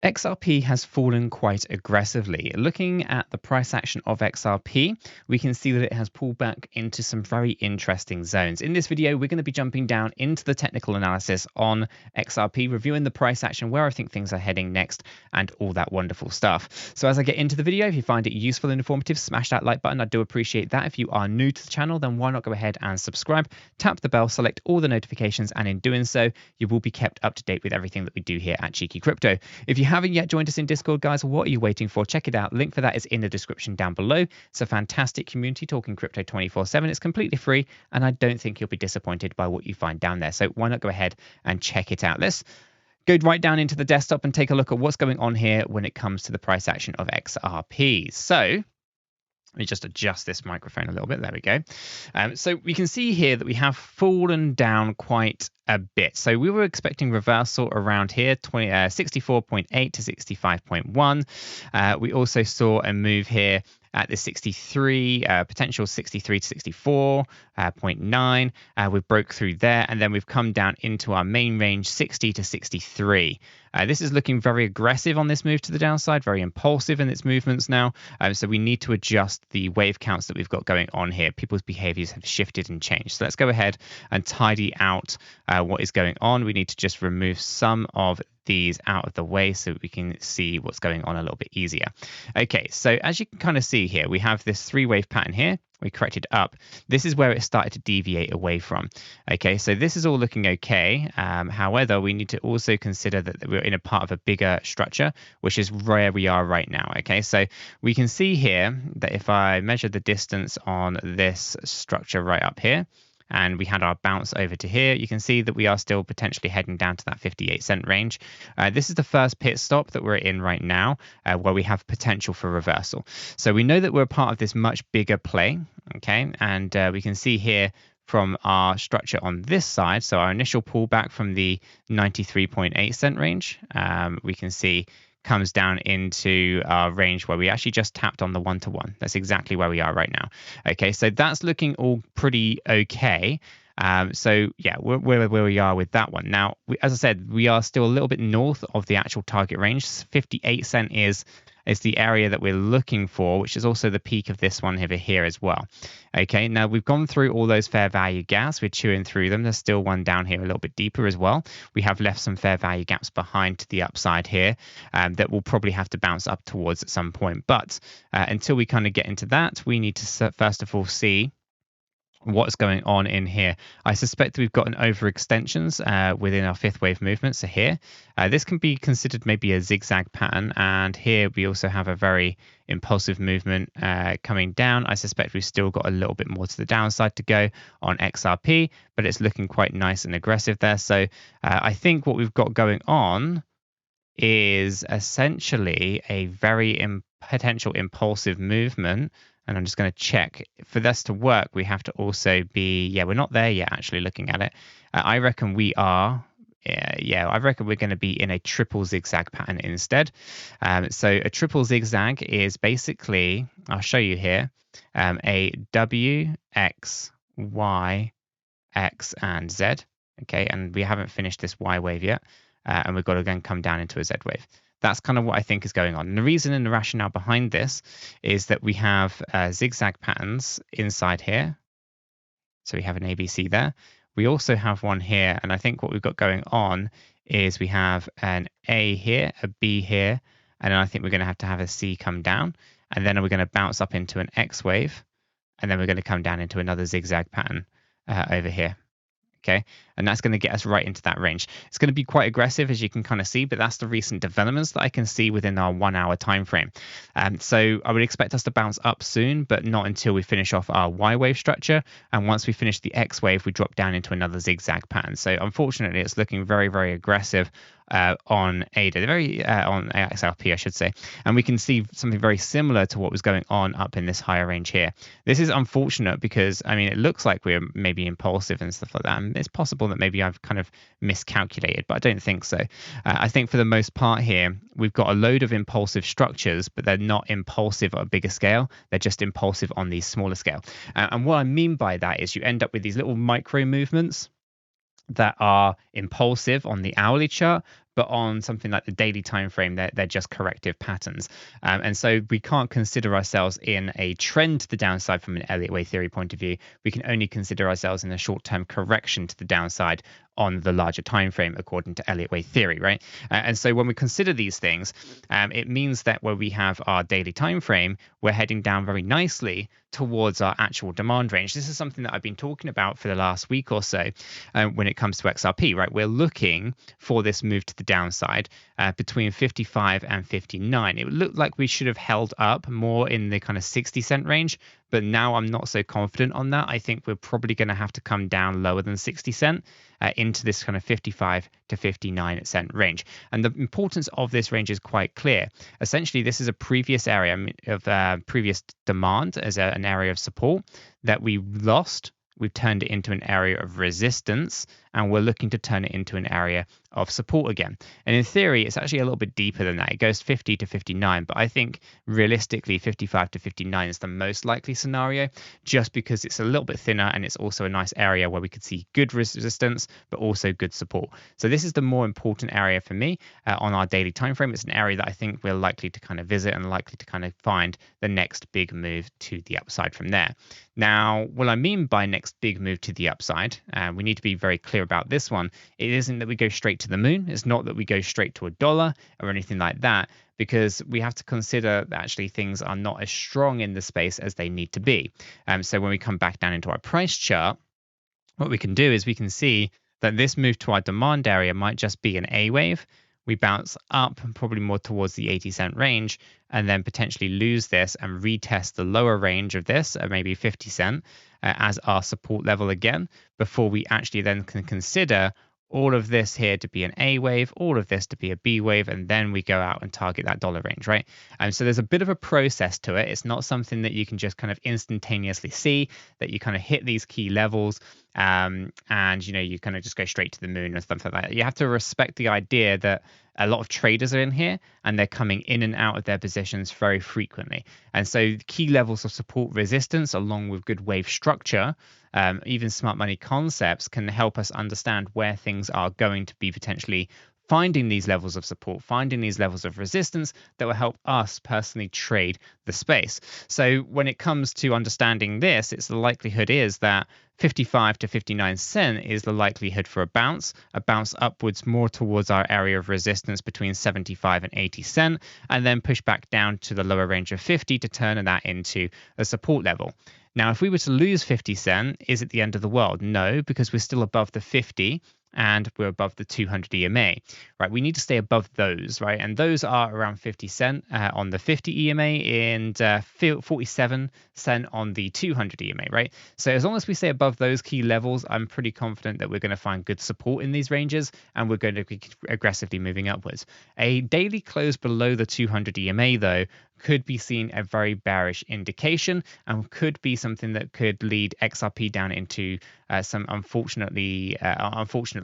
XRP has fallen quite aggressively. Looking at the price action of XRP, we can see that it has pulled back into some very interesting zones. In this video, we're going to be jumping down into the technical analysis on XRP, reviewing the price action, where I think things are heading next, and all that wonderful stuff. So as I get into the video, if you find it useful and informative, smash that like button. I do appreciate that. If you are new to the channel, then why not go ahead and subscribe, tap the bell, select all the notifications, and in doing so, you will be kept up to date with everything that we do here at Cheeky Crypto. If you haven't yet joined us in Discord, guys, what are you waiting for? Check it out. Link for that is in the description down below. It's a fantastic community talking crypto 24/7. It's completely free, and I don't think you'll be disappointed by what you find down there. So why not go ahead and check it out? Let's go right down into the desktop and take a look at what's going on here when it comes to the price action of XRP. So let me just adjust this microphone a little bit. There we go. So we can see here that we have fallen down quite a bit. So we were expecting reversal around here, 64.8 to 65.1. We also saw a move here at the 63, potential 63 to 64.9. We broke through there, and then we've come down into our main range, 60 to 63. This is looking very aggressive on this move to the downside, very impulsive in its movements now. So we need to adjust the wave counts that we've got going on here. People's behaviors have shifted and changed. So let's go ahead and tidy out what is going on. We need to just remove some of these out of the way so we can see what's going on a little bit easier. Okay, so as you can kind of see here, we have this three-wave pattern here. We corrected up. This is where it started to deviate away from. Okay, so this is all looking okay. However, we need to also consider that we're in a part of a bigger structure, which is where we are right now. Okay, so we can see here that if I measure the distance on this structure right up here, and we had our bounce over to here, you can see that we are still potentially heading down to that 58-cent range. This is the first pit stop that we're in right now, where we have potential for reversal. So we know that we're part of this much bigger play, okay? And we can see here from our structure on this side, so our initial pullback from the 93.8-cent range, we can see comes down into our range where we actually just tapped on the 1-to-1. That's exactly where we are right now. Okay, so that's looking all pretty okay. So yeah, where we are with that one. Now, as I said, we are still a little bit north of the actual target range. 58-cent is the area that we're looking for, which is also the peak of this one over here as well. Okay, now we've gone through all those fair value gaps. We're chewing through them. There's still one down here a little bit deeper as well. We have left some fair value gaps behind to the upside here that we'll probably have to bounce up towards at some point. But until we kind of get into that, we need to first of all see what's going on in here. I suspect we've got an overextensions within our fifth wave movement. So here, this can be considered maybe a zigzag pattern. And here we also have a very impulsive movement coming down. I suspect we've still got a little bit more to the downside to go on XRP, but it's looking quite nice and aggressive there. So I think what we've got going on is essentially a very potential impulsive movement. And I'm just going to check. For this to work, we have to also be, yeah, we're not there yet, actually, looking at it. I reckon we are, I reckon we're going to be in a triple zigzag pattern instead. So a triple zigzag is basically, I'll show you here, a W, X, Y, X, and Z. Okay, and we haven't finished this Y wave yet. And we've got to again come down into a Z wave. That's kind of what I think is going on. And the reason and the rationale behind this is that we have zigzag patterns inside here. So we have an ABC there. We also have one here. And I think what we've got going on is we have an A here, a B here, and then I think we're going to have a C come down. And then we're going to bounce up into an X wave. And then we're going to come down into another zigzag pattern over here. Okay, and that's going to get us right into that range. It's going to be quite aggressive, as you can kind of see, but that's the recent developments that I can see within our 1 hour time frame. So I would expect us to bounce up soon, but not until we finish off our Y wave structure. And once we finish the X wave, we drop down into another zigzag pattern. So unfortunately, it's looking very, very aggressive on ADA, on XRP, I should say. And we can see something very similar to what was going on up in this higher range here. This is unfortunate because, I mean, it looks like we're maybe impulsive and stuff like that. And it's possible that maybe I've kind of miscalculated, but I don't think so. I think for the most part here, we've got a load of impulsive structures, but they're not impulsive at a bigger scale. They're just impulsive on the smaller scale. And what I mean by that is you end up with these little micro movements that are impulsive on the hourly chart, but on something like the daily time frame, they're just corrective patterns. And so we can't consider ourselves in a trend to the downside from an Elliott wave theory point of view. We can only consider ourselves in a short-term correction to the downside on the larger time frame, according to Elliott wave theory, right? And so when we consider these things, it means that where we have our daily time frame, we're heading down very nicely towards our actual demand range. This is something that I've been talking about for the last week or so when it comes to XRP, right? We're looking for this move to the downside between 55 and 59. It looked like we should have held up more in the kind of 60-cent range, but now I'm not so confident on that. I think we're probably going to have to come down lower than 60 cent into this kind of 55 to 59 cent range. And the importance of this range is quite clear. Essentially, this is a previous area of previous demand as an area of support that we lost. We've turned it into an area of resistance, and we're looking to turn it into an area of support again. And in theory, it's actually a little bit deeper than that. It goes 50 to 59, but I think realistically 55 to 59 is the most likely scenario, just because it's a little bit thinner and it's also a nice area where we could see good resistance, but also good support. So this is the more important area for me on our daily time frame. It's an area that I think we're likely to kind of visit and likely to kind of find the next big move to the upside from there. Now, what I mean by next big move to the upside, we need to be very clear about this one. It isn't that we go straight to the moon. It's not that we go straight to $1 or anything like that, because we have to consider that actually things are not as strong in the space as they need to be. So when we come back down into our price chart, what we can do is we can see that this move to our demand area might just be an A wave. We bounce up probably more towards the 80-cent range, and then potentially lose this and retest the lower range of this, maybe 50 cent, as our support level again, before we actually then can consider all of this here to be an A wave, all of this to be a B wave, and then we go out and target that dollar range, right? So there's a bit of a process to it. It's not something that you can just kind of instantaneously see, that you kind of hit these key levels and, you know, you kind of just go straight to the moon or something like that. You have to respect the idea that a lot of traders are in here and they're coming in and out of their positions very frequently. And so key levels of support resistance, along with good wave structure, even smart money concepts, can help us understand where things are going to be potentially finding these levels of support, finding these levels of resistance that will help us personally trade the space. So when it comes to understanding this, it's the likelihood is that 55 to 59 cent is the likelihood for a bounce upwards more towards our area of resistance between 75 and 80 cent, and then push back down to the lower range of 50 to turn that into a support level. Now, if we were to lose 50 cent, is it the end of the world? No, because we're still above the 50 and we're above the 200 EMA, right? We need to stay above those, right? And those are around 50 cent on the 50 EMA and 47 cent on the 200 EMA, right? So as long as we stay above those key levels, I'm pretty confident that we're going to find good support in these ranges and we're going to be aggressively moving upwards. A daily close below the 200 EMA, though, could be seen a very bearish indication and could be something that could lead XRP down into some unfortunate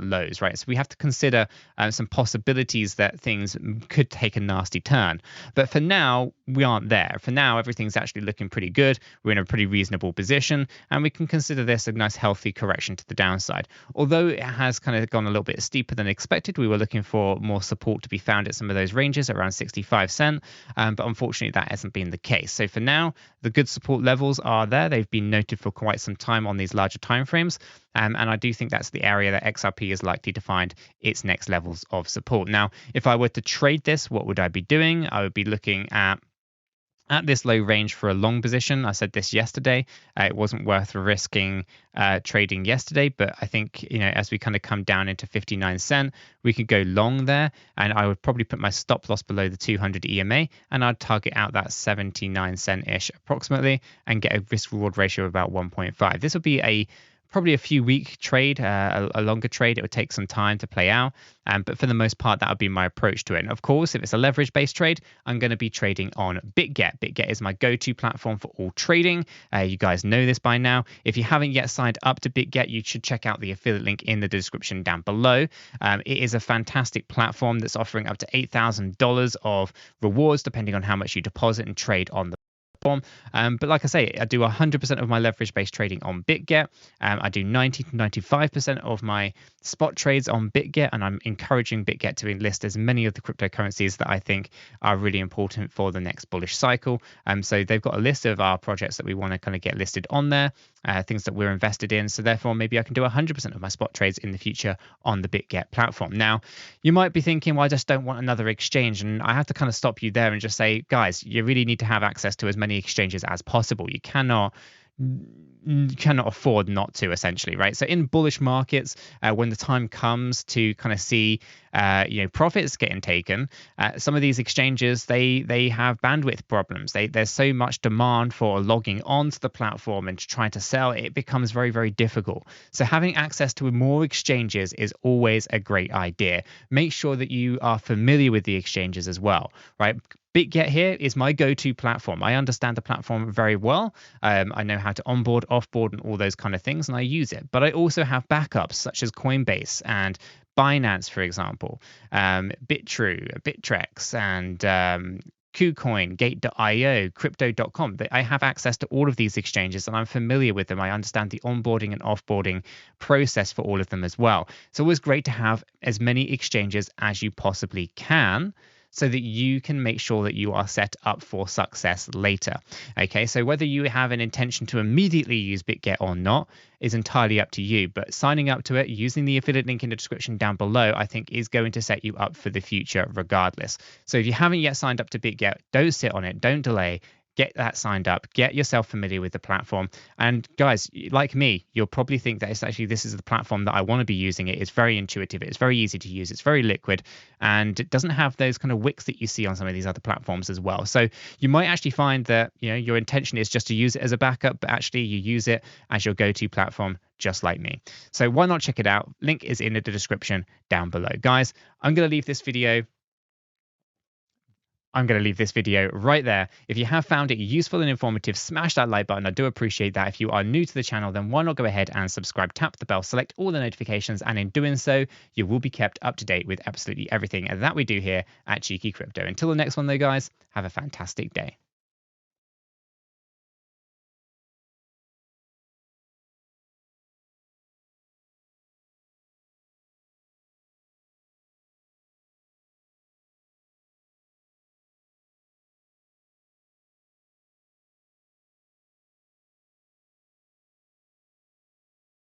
lows, right? So we have to consider some possibilities that things could take a nasty turn. But for now, we aren't there. For now, everything's actually looking pretty good. We're in a pretty reasonable position, and we can consider this a nice healthy correction to the downside. Although it has kind of gone a little bit steeper than expected, we were looking for more support to be found at some of those ranges around 65 cent, but unfortunately that hasn't been the case. So for now, the good support levels are there. They've been noted for quite some time on these larger timeframes. And I do think that's the area that XRP is likely to find its next levels of support. Now, if I were to trade this, what would I be doing? I would be looking at this low range for a long position. I said this yesterday. It wasn't worth risking trading yesterday, but I think, you know, as we kind of come down into 59 cent, we could go long there, and I would probably put my stop loss below the 200 EMA, and I'd target out that 79 cent-ish approximately and get a risk reward ratio of about 1.5. This would be probably a few week trade, a longer trade. It would take some time to play out. But for the most part, that would be my approach to it. And of course, if it's a leverage based trade, I'm going to be trading on 𝗕𝗘𝗪. 𝗕𝗘𝗪 is my go-to platform for all trading. You guys know this by now. If you haven't yet signed up to 𝗕𝗘𝗪, you should check out the affiliate link in the description down below. It is a fantastic platform that's offering up to $8,000 of rewards, depending on how much you deposit and trade on the platform. But like I say, I do 100% of my leverage-based trading on BitGet. I do 90 to 95% of my spot trades on BitGet, and I'm encouraging BitGet to enlist as many of the cryptocurrencies that I think are really important for the next bullish cycle. So they've got a list of our projects that we want to kind of get listed on there, things that we're invested in. So therefore, maybe I can do 100% of my spot trades in the future on the BitGet platform. Now, you might be thinking, well, I just don't want another exchange. And I have to kind of stop you there and just say, guys, you really need to have access to as many exchanges as possible. You cannot afford not to, essentially, right? So in bullish markets, when the time comes to kind of see profits getting taken, some of these exchanges, they have bandwidth problems. There's so much demand for logging onto the platform and trying to sell, it becomes very, very difficult. So having access to more exchanges is always a great idea. Make sure that you are familiar with the exchanges as well, right? BitGet here is my go-to platform. I understand the platform very well. I know how to onboard, offboard, and all those kind of things, and I use it. But I also have backups such as Coinbase and Binance, for example, Bitrue, Bittrex, and KuCoin, Gate.io, Crypto.com. I have access to all of these exchanges and I'm familiar with them. I understand the onboarding and offboarding process for all of them as well. It's always great to have as many exchanges as you possibly can, so that you can make sure that you are set up for success later. Okay, so whether you have an intention to immediately use BitGet or not is entirely up to you, but signing up to it using the affiliate link in the description down below, I think is going to set you up for the future regardless. So if you haven't yet signed up to BitGet, don't sit on it, don't delay. Get that signed up, get yourself familiar with the platform. And guys, like me, you'll probably think that this is the platform that I want to be using. It's very intuitive, it's very easy to use, it's very liquid, and it doesn't have those kind of wicks that you see on some of these other platforms as well. So you might actually find that your intention is just to use it as a backup, but actually you use it as your go-to platform, just like me. So why not check it out? Link is in the description down below. Guys, I'm going to leave this video right there. If you have found it useful and informative, smash that like button. I do appreciate that. If you are new to the channel, then why not go ahead and subscribe, tap the bell, select all the notifications, and in doing so, you will be kept up to date with absolutely everything that we do here at Cheeky Crypto. Until the next one though, guys, have a fantastic day.